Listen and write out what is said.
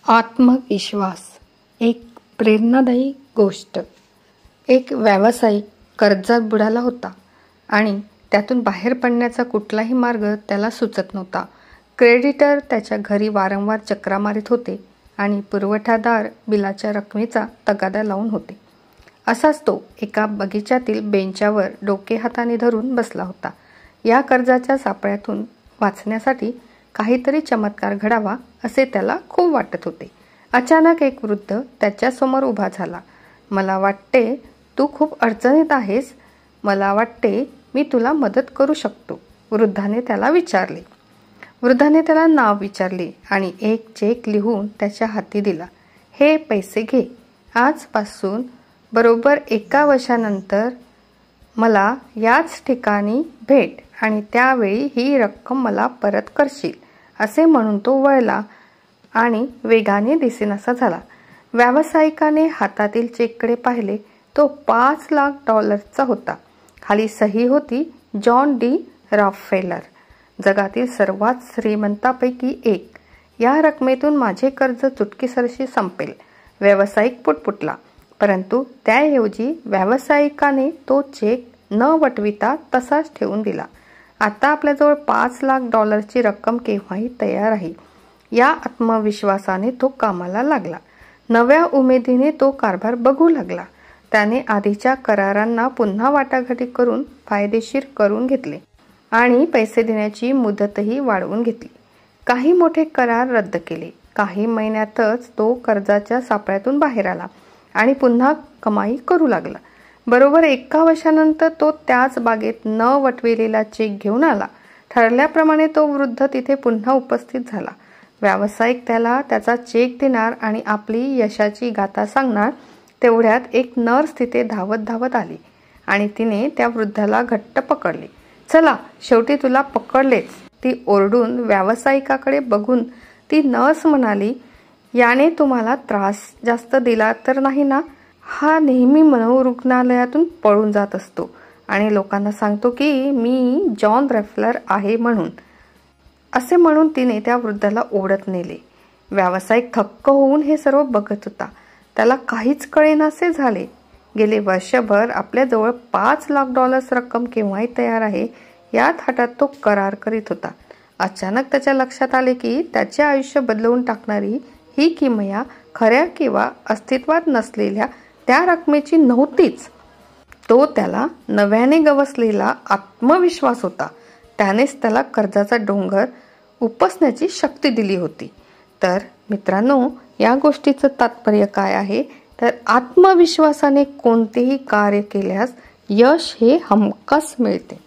आत्मविश्वास एक प्रेरणादायी गोष्ट। एक व्यावसायिक कर्जात बुडाला होता आणि त्यातून बाहेर पडण्याचा कुठलाही मार्ग त्याला सुचत नव्हता। क्रेडिटर त्याच्या घरी वारंवार चक्रा मारित होते आणि पुरवठादार बिलाच्या रकमेचा तगादा लावून होते। असाच तो एका बगीच्यातील बेंचावर डोके हाताने धरून बसला होता। या कर्जाच्या सापळ्यातून वाचण्यासाठी काहीतरी चमत्कार घडावा असे त्याला खूप वाटत होते। अचानक एक वृद्ध त्याच्या समोर उभा झाला। मला वाटते तू खूप अडचणीत आहेस, मला वाटते मी तुला मदत करू शकतो, वृद्धाने त्याला नाव विचारले आणि एक चेक लिहून त्याच्या हाती दिला। हे पैसे घे, आजपासून बरोबर 1 वर्षानंतर मला याच ठिकाणी भेट आणि त्यावेळी ही रक्कम मला परत करशील, असे म्हणून तो वळला आणि वेगाने दिसेनासा झाला। व्यावसायिकाने हातातील चेककडे पाहिले। तो $5,00,000 होता। खाली सही होती, जॉन डी रॉकफेलर, जगातील सर्वात श्रीमंतांपैकी एक। या रकमेतून माझे कर्ज चुटकीसरशी संपेल, व्यावसायिक पुटपुटला। परंतु त्याऐवजी व्यावसायिकाने तो चेक न वटविता तसाच ठेवून दिला। आता आपल्याजवळ $5,00,000 ची रक्कम केव्हाही तयार आहे। या आत्मविश्वासाने तो कामाला लागला। नव्या उमेदीने तो कारभार बघू लागला। त्याने आधीच्या करारांना पुन्हा वाटाघाटी करून फायदेशीर करून घेतले आणि पैसे देण्याची मुदतही वाढवून घेतली। काही मोठे करार रद्द केले। काही महिन्यातच तो कर्जाच्या सापळ्यातून बाहेर आला आणि पुन्हा कमाई करू लागला। बरोबर 1 वर्षानंतर तो त्याच बागेत न वटविलेला चेक घेऊन आला। ठरल्याप्रमाणे तो वृद्ध तिथे पुन्हा उपस्थित झाला। व्यावसायिक त्याला त्याचा चेक देणार आणि आपली यशाची गाथा सांगणार। तेवढ्यात एक नर्स तिथे धावत आली आणि तिने त्या वृद्धाला घट्ट पकडले। चला, शेवटी तुला पकडलेच, ती ओरडून व्यावसायिकाकडे बघून ती नर्स म्हणाली, याने तुम्हाला त्रास जास्त दिला तर नाही ना? हा नेहमी मनोरुग्णालयातून पळून जात असतो आणि लोकांना सांगतो की मी जॉन रॉकफेलर आहे म्हणून, असे म्हणून तिने त्या वृद्धाला ओढत नेले। व्यावसायिक थक्क होऊन हे सर्व बघत होता। त्याला काहीच कळेनासे झाले। गेले वर्षभर आपल्याजवळ $5,00,000 रक्कम केव्हाही तयार आहे या थाटात तो करार करीत होता। अचानक त्याच्या लक्षात आले की त्याचे आयुष्य बदलवून टाकणारी ही किमया खऱ्या किंवा अस्तित्वात नसलेल्या त्या रकमेची नव्हतीच, तो त्याला नव्याने गवसलेला आत्मविश्वास होता। त्यानेच त्याला कर्जाचा डोंगर उपसण्याची शक्ती दिली होती। तर मित्रांनो, या गोष्टीचं तात्पर्य काय आहे तर आत्मविश्वासाने कोणतेही कार्य केल्यास यश हे हमखास मिळते।